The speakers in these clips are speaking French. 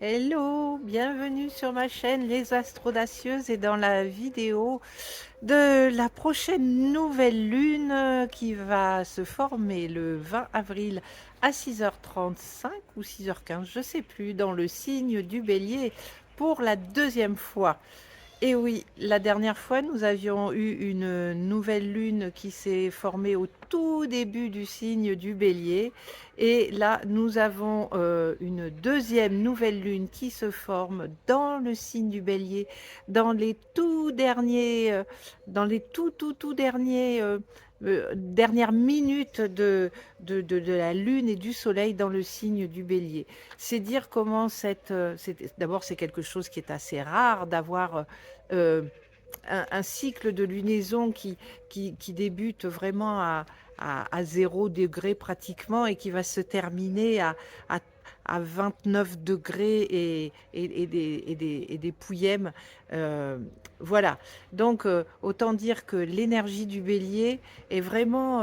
Hello, bienvenue sur ma chaîne Les Astrodacieuses et dans la vidéo de la prochaine nouvelle lune qui va se former le 20 avril à 6h35 ou 6h15, je ne sais plus, dans le signe du Bélier pour la deuxième fois. Et oui, la dernière fois, nous avions eu une nouvelle lune qui s'est formée au tout début du signe du Bélier. Et là, nous avons une deuxième nouvelle lune qui se forme dans le signe du Bélier, dans les tout derniers, dans les tout derniers dernières minutes de la lune et du soleil dans le signe du Bélier. C'est dire comment d'abord, c'est quelque chose qui est assez rare d'avoir euh, un cycle de lunaison qui débute vraiment à 0 degré pratiquement et qui va se terminer à, à 29 degrés et des pouillèmes. Voilà. Donc, autant dire que l'énergie du bélier est vraiment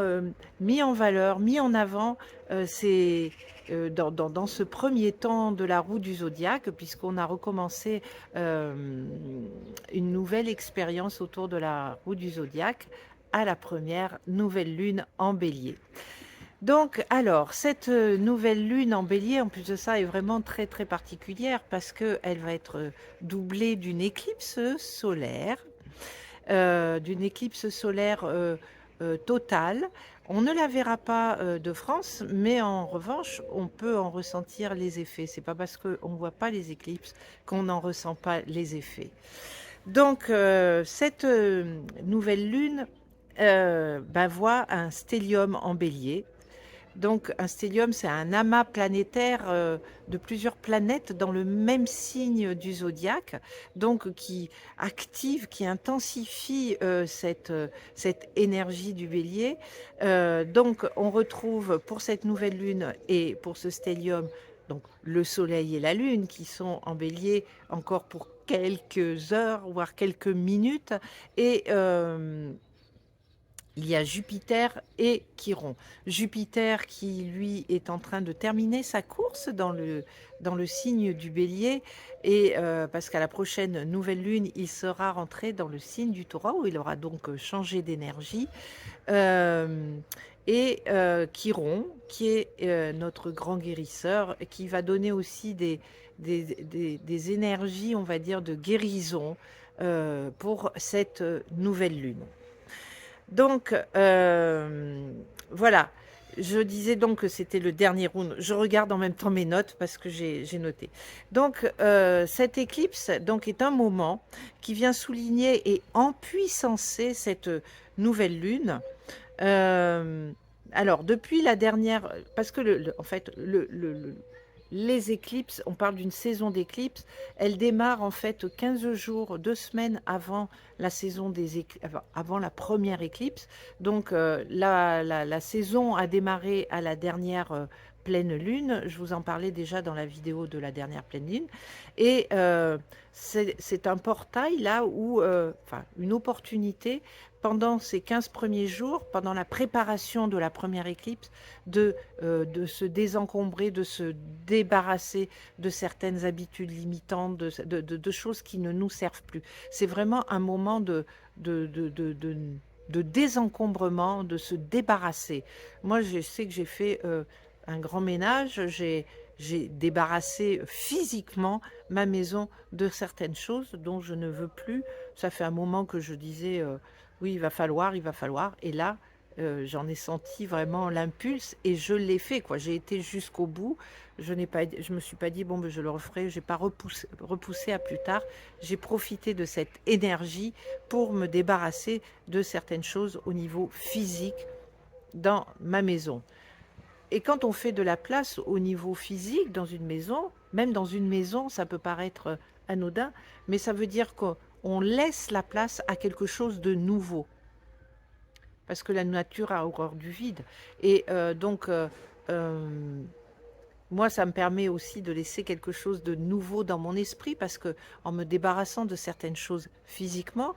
mise en valeur, mise en avant. C'est dans ce premier temps de la roue du zodiaque, puisqu'on a recommencé une nouvelle expérience autour de la roue du zodiaque à la première nouvelle lune en bélier. Donc, alors, cette nouvelle lune en bélier, en plus de ça, est vraiment très très particulière parce qu'elle va être doublée d'une éclipse solaire, totale. On ne la verra pas de France, mais en revanche, on peut en ressentir les effets. C'est pas parce qu'on ne voit pas les éclipses qu'on n'en ressent pas les effets. Donc, cette nouvelle lune voit un stellium en bélier. Donc, un stellium, c'est un amas planétaire de plusieurs planètes dans le même signe du zodiaque, donc qui active, qui intensifie cette énergie du bélier. Donc, on retrouve pour cette nouvelle lune et pour ce stellium, donc le soleil et la lune qui sont en bélier encore pour quelques heures, voire quelques minutes, et il y a Jupiter et Chiron. Jupiter qui, lui, est en train de terminer sa course dans le signe du bélier, et parce qu'à la prochaine nouvelle lune, il sera rentré dans le signe du taureau, où il aura donc changé d'énergie. Euh, et Chiron, qui est notre grand guérisseur, qui va donner aussi des énergies, on va dire, de guérison pour cette nouvelle lune. Donc, voilà. Je disais donc que c'était le dernier round. Je regarde en même temps mes notes parce que j'ai noté. Donc, cette éclipse donc, est un moment qui vient souligner et empuissancer cette nouvelle lune. Euh, alors, depuis la dernière, parce que en fait, les éclipses, on parle d'une saison d'éclipses, elle démarre en fait 15 jours, 2 semaines avant la saison avant la première éclipse. Donc, la saison a démarré à la dernière pleine lune. Je vous en parlais déjà dans la vidéo de la dernière pleine lune. Et c'est un portail là où, enfin, une opportunité pendant ces 15 premiers jours, pendant la préparation de la première éclipse, de se désencombrer, de se débarrasser de certaines habitudes limitantes, de choses qui ne nous servent plus. C'est vraiment un moment de, de, de, de de désencombrement, de se débarrasser. Moi, je sais que j'ai fait un grand ménage, j'ai débarrassé physiquement ma maison de certaines choses dont je ne veux plus. Ça fait un moment que je disais oui, il va falloir, il va falloir. Et là, j'en ai senti vraiment l'impulse et je l'ai fait, quoi. J'ai été jusqu'au bout. Je me suis pas dit, bon, ben, je le referai. J'ai pas repoussé à plus tard. J'ai profité de cette énergie pour me débarrasser de certaines choses au niveau physique dans ma maison. Et quand on fait de la place au niveau physique dans une maison, même dans une maison, ça peut paraître anodin, mais ça veut dire qu'on laisse la place à quelque chose de nouveau parce que la nature a horreur du vide. Et euh, moi, ça me permet aussi de laisser quelque chose de nouveau dans mon esprit, parce que en me débarrassant de certaines choses physiquement,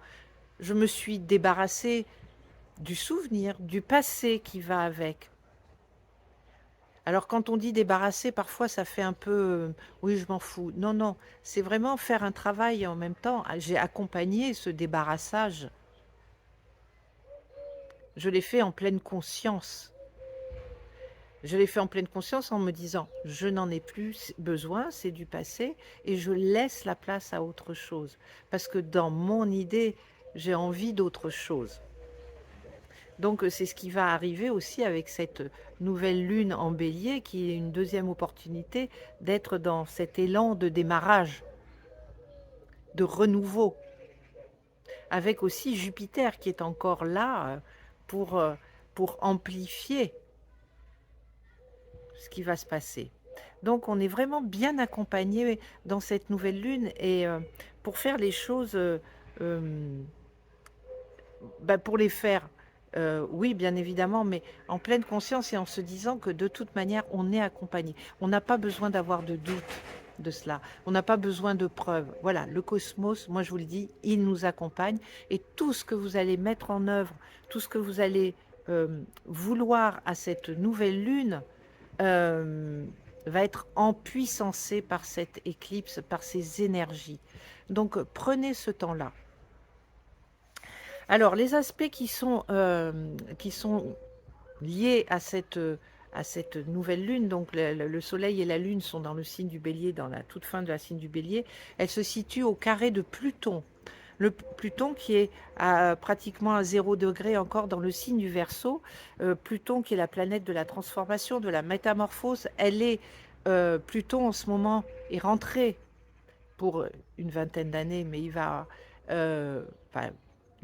je me suis débarrassée du souvenir, du passé qui va avec. Alors quand on dit débarrasser, parfois ça fait un peu oui, je m'en fous. Non, non, c'est vraiment faire un travail en même temps. J'ai accompagné ce débarrassage. Je l'ai fait en pleine conscience. Je l'ai fait en pleine conscience en me disant, je n'en ai plus besoin, c'est du passé, et je laisse la place à autre chose. Parce que dans mon idée, j'ai envie d'autre chose. Donc c'est ce qui va arriver aussi avec cette nouvelle lune en bélier, qui est une deuxième opportunité d'être dans cet élan de démarrage, de renouveau, avec aussi Jupiter qui est encore là pour amplifier ce qui va se passer. Donc on est vraiment bien accompagné dans cette nouvelle lune et pour faire les choses, pour les faire, oui bien évidemment, mais en pleine conscience et en se disant que de toute manière on est accompagné. On n'a pas besoin d'avoir de doute de cela. On n'a pas besoin de preuves. Voilà, le cosmos, moi je vous le dis, il nous accompagne et tout ce que vous allez mettre en œuvre, tout ce que vous allez vouloir à cette nouvelle lune, va être empuissancé par cette éclipse, par ces énergies. Donc prenez ce temps-là. Alors les aspects qui sont liés à cette nouvelle lune, donc le soleil et la lune sont dans le signe du bélier, dans la toute fin de la signe du bélier, elle se situe au carré de Pluton. Le Pluton qui est pratiquement à 0 degré encore dans le signe du Verseau. Pluton qui est la planète de la transformation, de la métamorphose. Pluton en ce moment est rentré pour une vingtaine d'années, mais il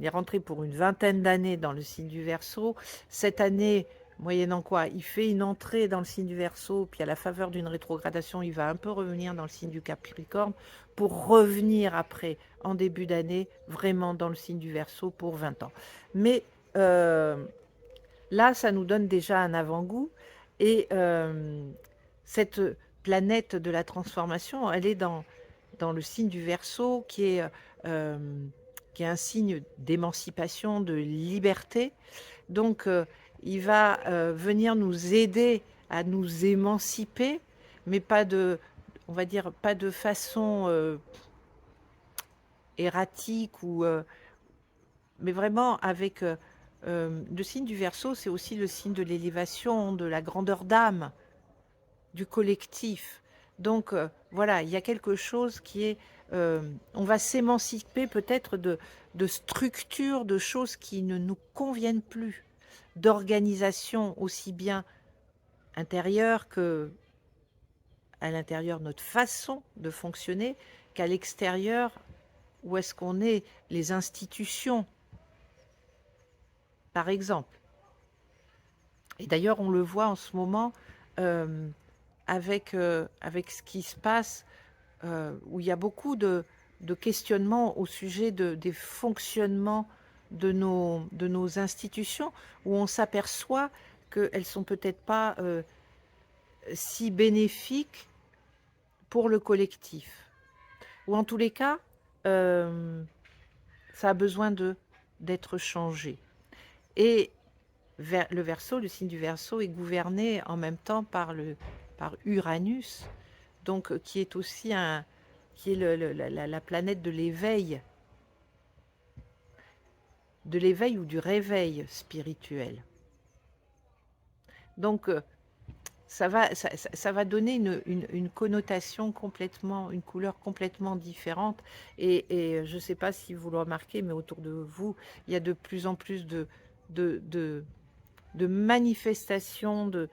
est rentré pour une vingtaine d'années dans le signe du Verseau. Cette année, moyennant quoi, il fait une entrée dans le signe du Verseau, puis à la faveur d'une rétrogradation, il va un peu revenir dans le signe du Capricorne, pour revenir après, en début d'année, vraiment dans le signe du Verseau pour 20 ans. Mais là, ça nous donne déjà un avant-goût, et cette planète de la transformation, elle est dans le signe du Verseau, qui est un signe d'émancipation, de liberté. Donc, il va venir nous aider à nous émanciper, mais pas de, on va dire, pas de façon erratique, mais vraiment avec le signe du Verseau, c'est aussi le signe de l'élévation, de la grandeur d'âme, du collectif. Donc voilà, il y a quelque chose qui est, on va s'émanciper peut-être de structures, de choses qui ne nous conviennent plus, d'organisation aussi bien intérieure que à l'intérieur, notre façon de fonctionner, qu'à l'extérieur, où est-ce qu'on est, les institutions, par exemple. Et d'ailleurs, on le voit en ce moment avec ce qui se passe, où il y a beaucoup de questionnements au sujet des fonctionnements de nos institutions, où on s'aperçoit qu'elles ne sont peut-être pas si bénéfiques pour le collectif. Ou en tous les cas, ça a besoin d'être changé. Et le Verseau, le signe du Verseau, est gouverné en même temps par Uranus, donc qui est aussi la planète de l'éveil ou du réveil spirituel. Donc ça va donner une connotation complètement, une couleur complètement différente. Et je ne sais pas si vous le remarquez, mais autour de vous, il y a de plus en plus de manifestations, de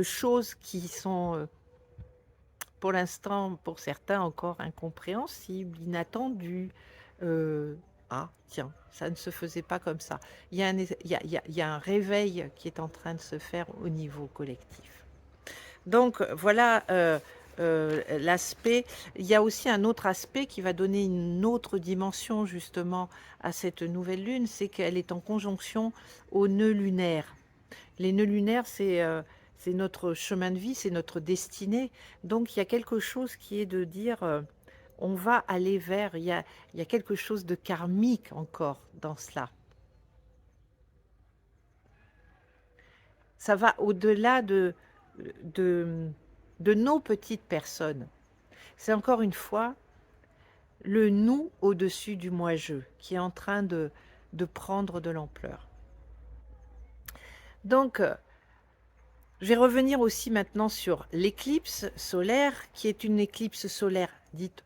choses qui sont, pour l'instant, pour certains, encore incompréhensibles, inattendues. Ah, tiens, ça ne se faisait pas comme ça. Il y a un réveil qui est en train de se faire au niveau collectif. Donc, voilà l'aspect. Il y a aussi un autre aspect qui va donner une autre dimension, justement, à cette nouvelle lune, c'est qu'elle est en conjonction aux nœuds lunaires. Les nœuds lunaires, c'est notre chemin de vie, c'est notre destinée. Donc, il y a quelque chose qui est de dire... on va aller vers, il y a quelque chose de karmique encore dans cela. Ça va au-delà de, de nos petites personnes. C'est encore une fois le nous au-dessus du moi-je qui est en train de prendre de l'ampleur. Donc, je vais revenir aussi maintenant sur l'éclipse solaire, qui est une éclipse solaire dite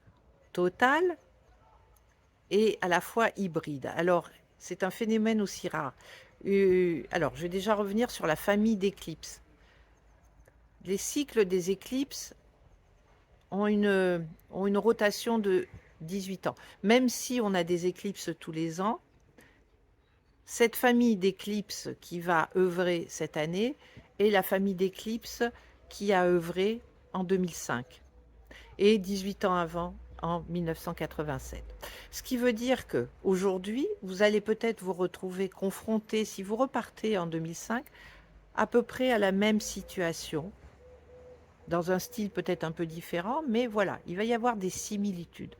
totale et à la fois hybride. Alors, c'est un phénomène aussi rare. Alors, je vais déjà revenir sur la famille d'éclipses. Les cycles des éclipses ont une rotation de 18 ans. Même si on a des éclipses tous les ans, cette famille d'éclipses qui va œuvrer cette année est la famille d'éclipses qui a œuvré en 2005 et 18 ans avant, en 1987. Ce qui veut dire que aujourd'hui, vous allez peut-être vous retrouver confronté, si vous repartez en 2005, à peu près à la même situation, dans un style peut-être un peu différent, mais voilà, il va y avoir des similitudes.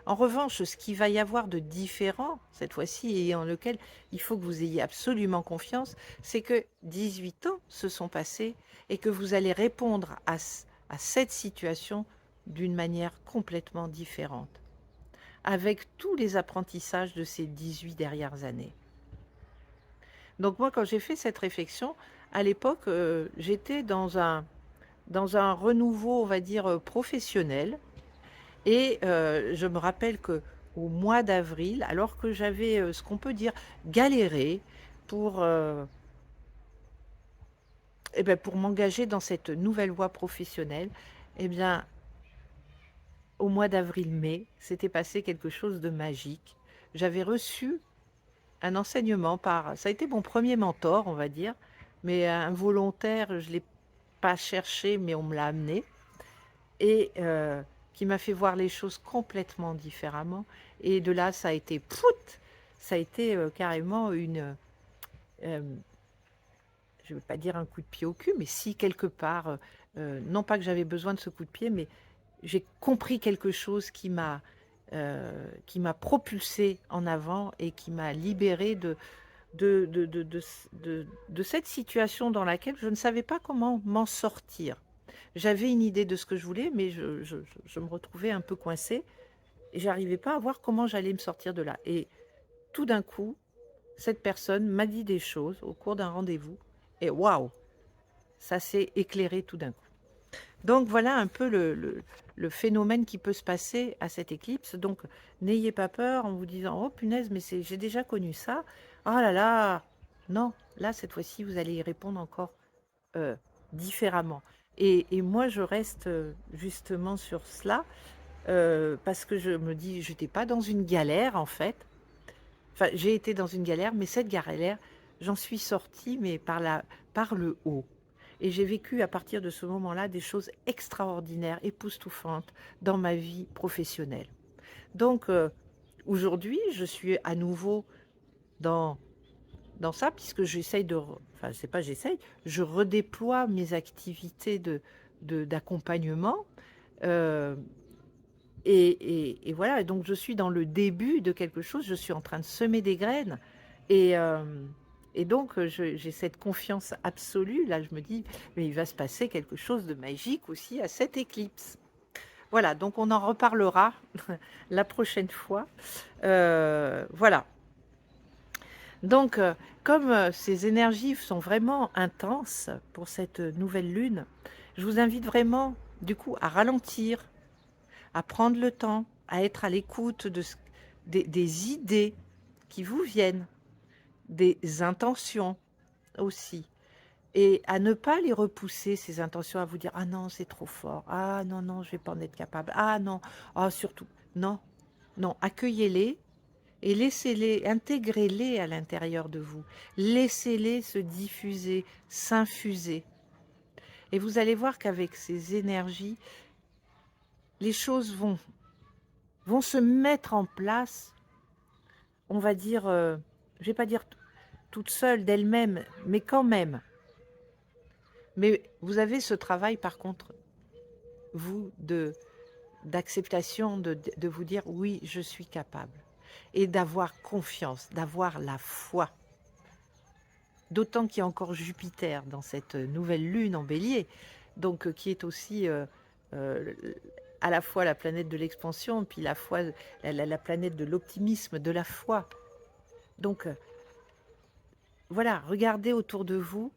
En revanche, ce qu'il va y avoir de différent, cette fois-ci, et en lequel il faut que vous ayez absolument confiance, c'est que 18 ans se sont passés et que vous allez répondre à cette situation d'une manière complètement différente, avec tous les apprentissages de ces 18 dernières années. Donc moi, quand j'ai fait cette réflexion, à l'époque, j'étais dans un renouveau, on va dire, professionnel. Et je me rappelle que au mois d'avril, alors que j'avais, ce qu'on peut dire, galéré pour, pour m'engager dans cette nouvelle voie professionnelle, eh bien, au mois d'avril-mai, s'était passé quelque chose de magique. J'avais reçu un enseignement ça a été mon premier mentor, on va dire, mais un volontaire, je ne l'ai pas cherché, mais on me l'a amené. Et qui m'a fait voir les choses complètement différemment. Et de là, ça a été ça a été carrément je ne veux pas dire un coup de pied au cul, mais si quelque part, non pas que j'avais besoin de ce coup de pied, mais j'ai compris quelque chose qui m'a propulsé en avant et qui m'a libérée de cette situation dans laquelle je ne savais pas comment m'en sortir. J'avais une idée de ce que je voulais, mais je me retrouvais un peu coincée et j'arrivais pas à voir comment j'allais me sortir de là. Et tout d'un coup, cette personne m'a dit des choses au cours d'un rendez-vous et waouh, ça s'est éclairé tout d'un coup. Donc voilà un peu le phénomène qui peut se passer à cette éclipse. Donc n'ayez pas peur en vous disant oh punaise, mais j'ai déjà connu ça. Oh là là, non, là cette fois-ci vous allez y répondre encore différemment. Et moi je reste justement sur cela parce que je me dis je n'étais pas dans une galère en fait. Enfin j'ai été dans une galère, mais cette galère j'en suis sortie mais par le haut. Et j'ai vécu à partir de ce moment-là des choses extraordinaires, époustouflantes dans ma vie professionnelle. Donc aujourd'hui, je suis à nouveau dans, ça, puisque j'essaye enfin, c'est pas j'essaye, je redéploie mes activités d'accompagnement. euh, et voilà, et donc je suis dans le début de quelque chose, je suis en train de semer des graines. Et, donc, j'ai cette confiance absolue. Là, je me dis, mais il va se passer quelque chose de magique aussi à cette éclipse. Voilà, donc on en reparlera la prochaine fois. Voilà. Donc, comme ces énergies sont vraiment intenses pour cette nouvelle lune, je vous invite vraiment, du coup, à ralentir, à prendre le temps, à être à l'écoute des idées qui vous viennent, des intentions aussi, et à ne pas les repousser, ces intentions, à vous dire ah non c'est trop fort, ah non non je vais pas en être capable, ah non, ah surtout non, non, accueillez-les et laissez-les, intégrez-les à l'intérieur de vous, laissez-les se diffuser, s'infuser, et vous allez voir qu'avec ces énergies, les choses vont se mettre en place, on va dire, je vais pas dire toute seule d'elle-même, mais quand même. Mais vous avez ce travail, par contre, vous, d'acceptation, de vous dire oui, je suis capable. Et d'avoir confiance, d'avoir la foi. D'autant qu'il y a encore Jupiter dans cette nouvelle lune en Bélier, donc qui est aussi euh, à la fois la planète de l'expansion, puis la planète de l'optimisme, de la foi. Donc voilà, regardez autour de vous,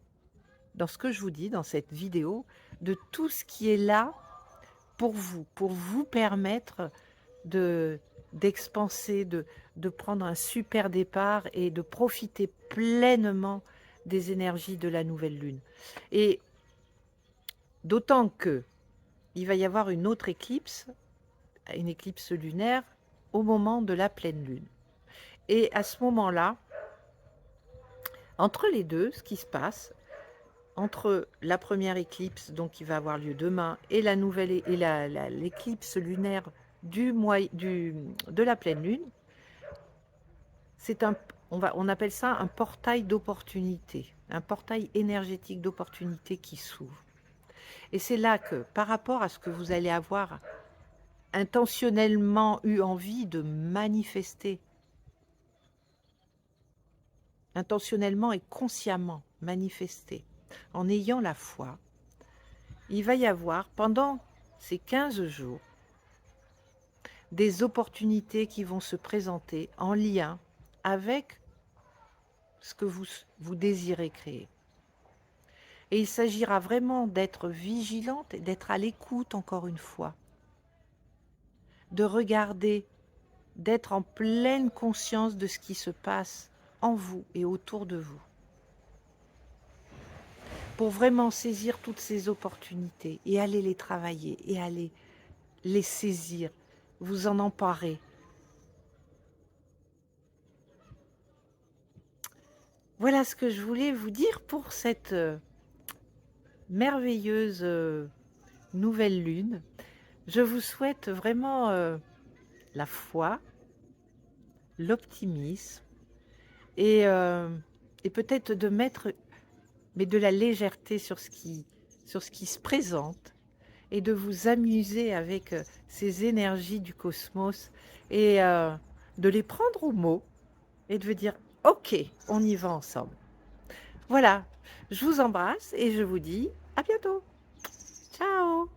dans ce que je vous dis, dans cette vidéo, de tout ce qui est là pour vous permettre d'expanser, de prendre un super départ et de profiter pleinement des énergies de la nouvelle lune. Et d'autant que il va y avoir une autre éclipse, une éclipse lunaire, au moment de la pleine lune. Et à ce moment-là, entre les deux, ce qui se passe, entre la première éclipse, donc qui va avoir lieu demain, et la nouvelle et l'éclipse lunaire de la pleine lune, c'est on appelle ça un portail d'opportunité, un portail énergétique d'opportunité qui s'ouvre. Et c'est là que, par rapport à ce que vous allez avoir intentionnellement eu envie de manifester, intentionnellement et consciemment manifester, en ayant la foi, il va y avoir pendant ces 15 jours des opportunités qui vont se présenter en lien avec ce que vous désirez créer. Et il s'agira vraiment d'être vigilante et d'être à l'écoute encore une fois, de regarder, d'être en pleine conscience de ce qui se passe en vous et autour de vous, pour vraiment saisir toutes ces opportunités et aller les travailler et aller les saisir, vous en emparer. Voilà ce que je voulais vous dire pour cette merveilleuse nouvelle lune. Je vous souhaite vraiment la foi, l'optimisme et peut-être de mettre de la légèreté sur ce qui se présente et de vous amuser avec ces énergies du cosmos et de les prendre au mot et de vous dire « Ok, on y va ensemble ». Voilà, je vous embrasse et je vous dis à bientôt. Ciao.